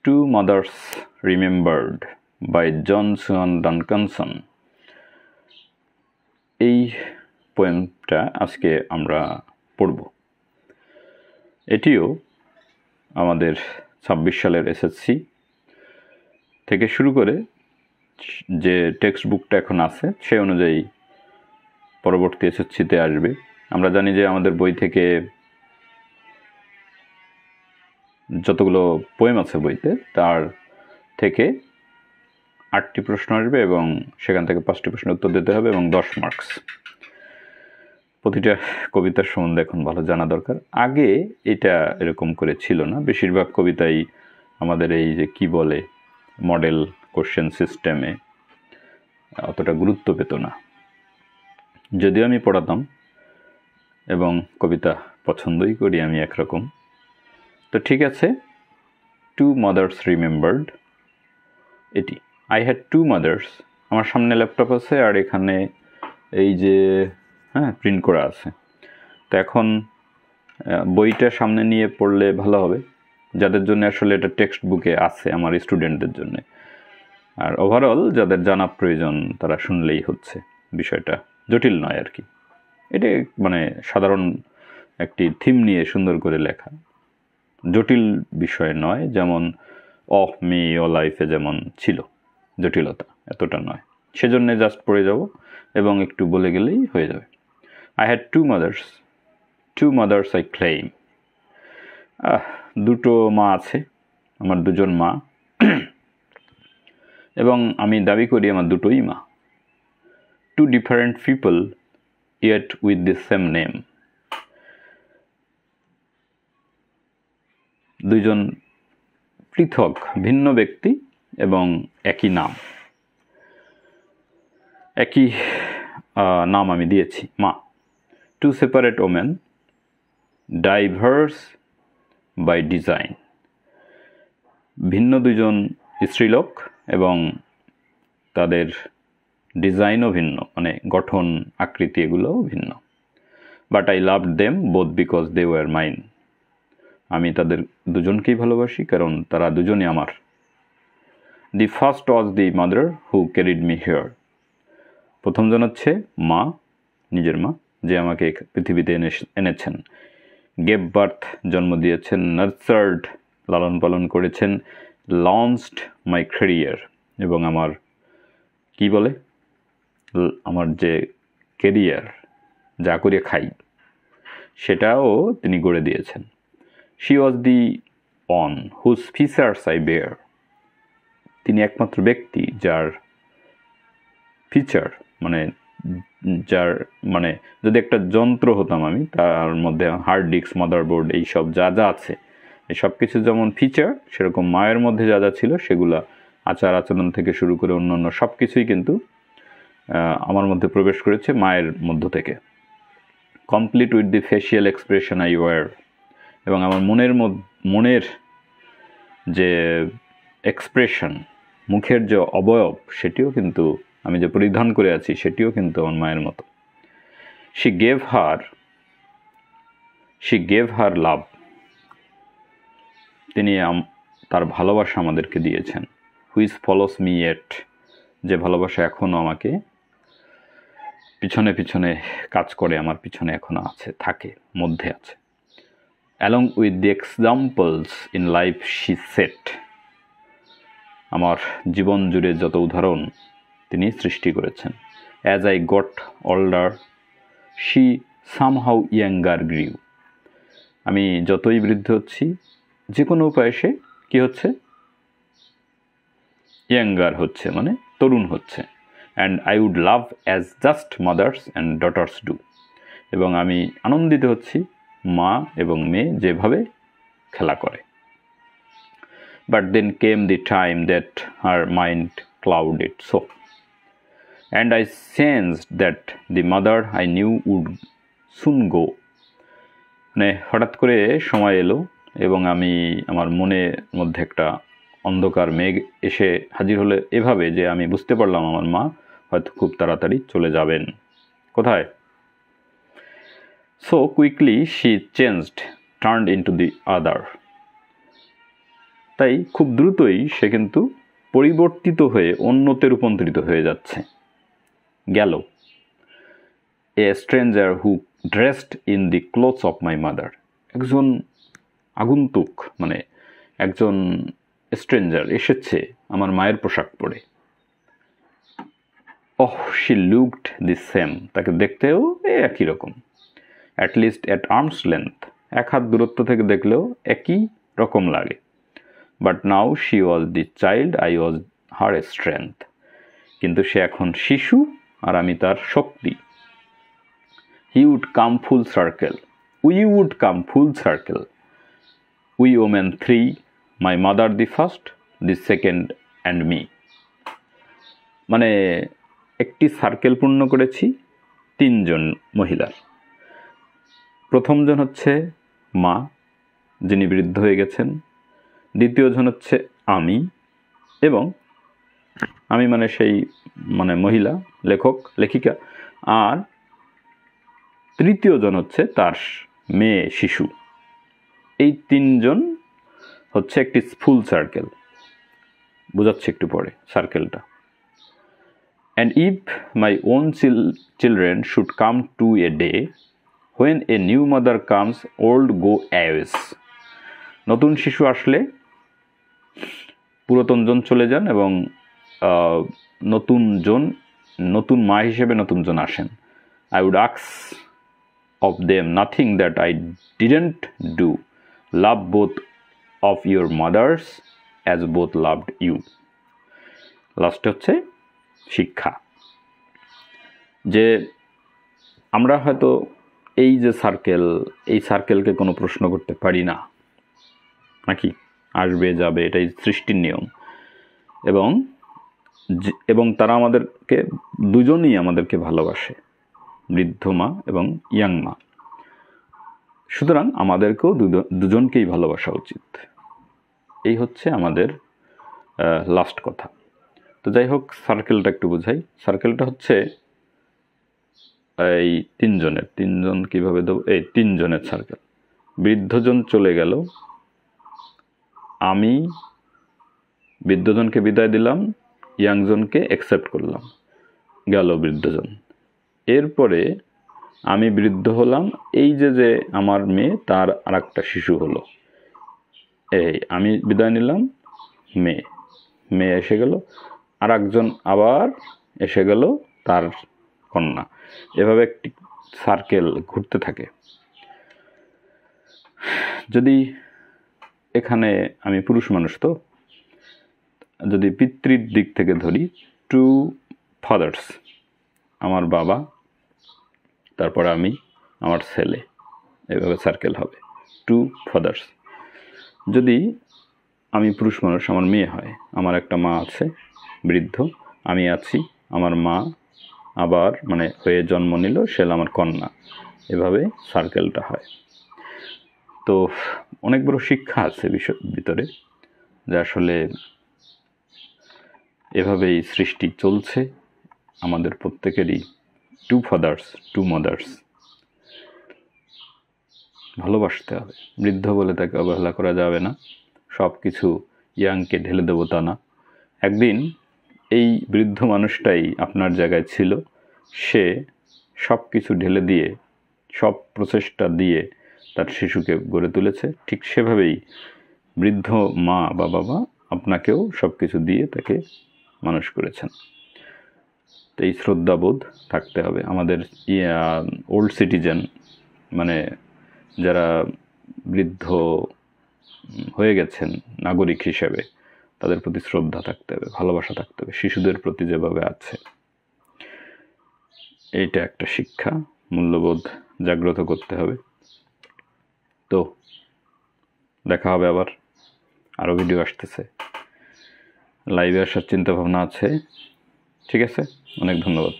Two Mothers Remembered by John Swan Duncanson. এই পোয়েমটা আজকে আমরা পড়ব। এটিও আমাদের 26 সালের এসএসসি থেকে শুরু করে যে টেক্সট বুকটা এখন আছে সে অনুযায়ী পরবর্তী এসএসসিতে আসবে। আমরা জানি যে আমাদের বই থেকে যতগুলো পোয়েম আছে বইতে তার থেকে 8টি প্রশ্ন আসবে এবং সেখান থেকে 5টি প্রশ্নের উত্তর দিতে হবে এবং 10 মার্কস। প্রতিটা কবিতার সম্বন্ধে এখন ভালো জানা দরকার। আগে এটা এরকম করে ছিল না, বেশিরভাগ কবিতাই আমাদের এই যে কি বলে মডেল কোশ্চেন সিস্টেমে অতটা গুরুত্ব পেত না, যদিও আমি পড়াতাম এবং কবিতা পছন্দই করি আমি একরকম। তো ঠিক আছে, টু মাদার্স রিমেম্বার্ড। এটি আই হ্যাড টু মাদার্স। আমার সামনে ল্যাপটপ আছে আর এখানে এই যে প্রিন্ট করা আছে। তো এখন বইটা সামনে নিয়ে পড়লে ভালো হবে, যাদের জন্য আসলে এটা টেক্সট বুকে আছে, আমার স্টুডেন্টদের জন্য। আর ওভারঅল যাদের জানা প্রয়োজন তারা শুনলেই হচ্ছে, বিষয়টা জটিল নয় আর কি। এটা মানে সাধারণ একটি থিম নিয়ে সুন্দর করে লেখা, জটিল বিষয় নয়। যেমন অফ মি ও লাইফে যেমন ছিল জটিলতা, এতটা নয়। সেজন্যে জাস্ট পড়ে যাব এবং একটু বলে গেলেই হয়ে যাবে। I had two mothers I claim. দুটো মা আছে, আমার দুজন মা, এবং আমি দাবি করি আমার দুটোই মা। Two different people yet with the same name. দুইজন পৃথক ভিন্ন ব্যক্তি এবং একই নাম, একই নাম আমি দিয়েছি, মা। Two separate women diverse by design. ভিন্ন দুজন স্ত্রীলোক এবং তাদের ডিজাইনও ভিন্ন, মানে গঠন আকৃতি এগুলোও ভিন্ন। But I loved them both because they were mine. আমি তাদের দুজনকেই ভালোবাসি কারণ তারা দুজনই আমার। The first was the mother who carried me here. প্রথমজন হচ্ছে মা, নিজের মা, যে আমাকে পৃথিবীতে এনেছেন। গেভ বার্থ, জন্ম দিয়েছেন। নার্চার্ড, লালন পালন করেছেন। লঞ্চড মাই ক্যারিয়ার, এবং আমার কি বলে আমার যে ক্যারিয়ার, যা করে খাই, সেটাও তিনি গড়ে দিয়েছেন। She was the one whose features I bear. তিনি একমাত্র ব্যক্তি যার ফিচার, মানে যার মানে যদি একটা যন্ত্র হতাম আমি, তার মধ্যে হার্ড ডিস্ক, মাদারবোর্ড, এইসব যা যা আছে, এই সব কিছু যেমন ফিচার, সেরকম মায়ের মধ্যে যা যা ছিল সেগুলা আচার আচরণ থেকে শুরু করে অন্যান্য সব কিছুই কিন্তু আমার মধ্যে প্রবেশ করেছে মায়ের মধ্য থেকে। Complete with the facial expression I were. এবং আমার মনের যে এক্সপ্রেশন, মুখের যে অবয়ব, সেটিও কিন্তু আমি যে পরিধান করে আছি সেটিও কিন্তু আমার মায়ের মতো। শি গেভ হার লাভ। তিনি তার ভালোবাসা আমাদেরকে দিয়েছেন। হুইচ ফলোস মি এট। যে ভালোবাসা এখনও আমাকে পিছনে পিছনে কাজ করে, আমার পিছনে এখনও আছে, থাকে, মধ্যে আছে। Along with the examples in life she said. আমার জীবন জুড়ে যত উদাহরণ তিনি সৃষ্টি করেছেন। As I got older she somehow younger গ্রিউ। আমি যতই বৃদ্ধ হচ্ছি, যে কোনো উপায়ে সে কী হচ্ছে, ইয়াঙ্গার হচ্ছে, মানে তরুণ হচ্ছে। And I would love as just mothers and daughters do. এবং আমি আনন্দিত হচ্ছি মা এবং মেয়ে যেভাবে খেলা করে। But then came the time that her mind clouded so, and I sensed that the mother I knew would soon go. মানে হঠাৎ করে সময় এলো এবং আমি আমার মনের মধ্যে একটা অন্ধকার মেঘ এসে হাজির হলে এভাবে যে আমি বুঝতে পারলাম আমার মা হয়তো খুব তাড়াতাড়ি চলে যাবেন। কোথায়? So quickly she changed, turned into the other. তাই খুব দ্রুতই সে কিন্তু পরিবর্তিত হয়ে অন্যতে রূপান্তরিত হয়ে যাচ্ছে। গেল। A stranger who dressed in the clothes of my mother, একজন আগন্তুক মানে একজন স্ট্রেঞ্জার এসেছে আমার মায়ের পোশাক পরে। Oh she looked the same, তাকে দেখতেও একই রকম। At least at arms length, এক হাত দূরত্ব থেকে দেখলেও একই রকম লাগে। But now she was the child, I was her strength, কিন্তু সে এখন শিশু আর আমি তার শক্তি। He would come full circle, we would come full circle, we women three, my mother the first, the second and me. মানে একটি সার্কেল পূর্ণ করেছি তিনজন মহিলার। প্রথমজন হচ্ছে মা, যিনি বৃদ্ধ হয়ে গেছেন। দ্বিতীয়জন হচ্ছে আমি, এবং আমি মানে সেই মানে মহিলা লেখক লেখিকা। আর তৃতীয়জন হচ্ছে তার মেয়ে শিশু। এই তিনজন হচ্ছে একটি ফুল সার্কেল। বোঝাচ্ছে একটু পরে সার্কেলটা। And if my own children should come to a day when a new mother comes, old go aways. নতুন শিশু আসলে পুরাতনজন চলে যান এবং নতুন মা হিসেবে নতুনজন আসেন। I would ask of them nothing that I didn't do. Love both of your mothers as both loved you. লাস্টে হচ্ছে শিক্ষা, যে আমরা হয়তো এই যে সার্কেল, এই সার্কেলকে কোনো প্রশ্ন করতে পারি না, নাকি আসবে যাবে, এটাই সৃষ্টির নিয়ম। এবং তারা আমাদেরকে দুজনই আমাদেরকে ভালোবাসে, বৃদ্ধ মা এবং ইয়াং মা। সুতরাং আমাদেরকেও দুজনকেই ভালোবাসা উচিত। এই হচ্ছে আমাদের লাস্ট কথা। তো যাই হোক, সার্কেলটা একটু বোঝাই। সার্কেলটা হচ্ছে এই তিনজন কীভাবে দেবো, এই তিনজনের সার্কেল। বৃদ্ধজন চলে গেল, আমি বৃদ্ধজনকে বিদায় দিলাম, ইয়াংজনকে অ্যাকসেপ্ট করলাম, গেল বৃদ্ধজন। এরপরে আমি বৃদ্ধ হলাম, এই যে আমার মেয়ে তার আর একটা শিশু হলো। এই আমি বিদায় নিলাম, মেয়ে এসে গেল, আর একজন আবার এসে গেল, তার কন্যা। এভাবে একটি সার্কেল ঘুরতে থাকে। যদি এখানে আমি পুরুষ মানুষ, তো যদি পিতৃর দিক থেকে ধরি, 2 ফাদার্স, আমার বাবা, তারপরে আমি, আমার ছেলে, এভাবে সার্কেল হবে 2 ফাদার্স। যদি আমি পুরুষ মানুষ, আমার মেয়ে হয়, আমার একটা মা আছে বৃদ্ধ, আমি আছি, আমার মা আবার মানে হয়ে জন্ম নিল, সে আমার কন্যা। এভাবে সার্কেলটা হয়। তো অনেক বড় শিক্ষা আছে ভিতরে, যে আসলে এভাবেই সৃষ্টি চলছে আমাদের প্রত্যেকেরই। 2 ফাদার্স 2 মাদার্স। ভালোবাসতে হবে। বৃদ্ধ বলে তাকে অবহেলা করা যাবে না। সব কিছু ইয়াংকে ঢেলে দেবো তা না। একদিন এই বৃদ্ধ মানুষটাই আপনার জায়গায় ছিল, সে সব কিছু ঢেলে দিয়ে, সব প্রচেষ্টা দিয়ে তার শিশুকে গড়ে তুলেছে। ঠিক সেভাবেই বৃদ্ধ মা বা বাবা আপনাকেও সব কিছু দিয়ে তাকে মানুষ করেছেন। তো এই শ্রদ্ধাবোধ থাকতে হবে আমাদের। ওল্ড সিটিজেন মানে যারা বৃদ্ধ হয়ে গেছেন নাগরিক হিসেবে, তাদের প্রতি শ্রদ্ধা থাকতে হবে, ভালোবাসা থাকতে হবে, শিশুদের প্রতি যেভাবে আছে। এইটা একটা শিক্ষা, মূল্যবোধ জাগ্রত করতে হবে। তো দেখা হবে আবার, আরও ভিডিও আসতেছে, লাইভে আসার চিন্তা ভাবনা আছে। ঠিক আছে, অনেক ধন্যবাদ।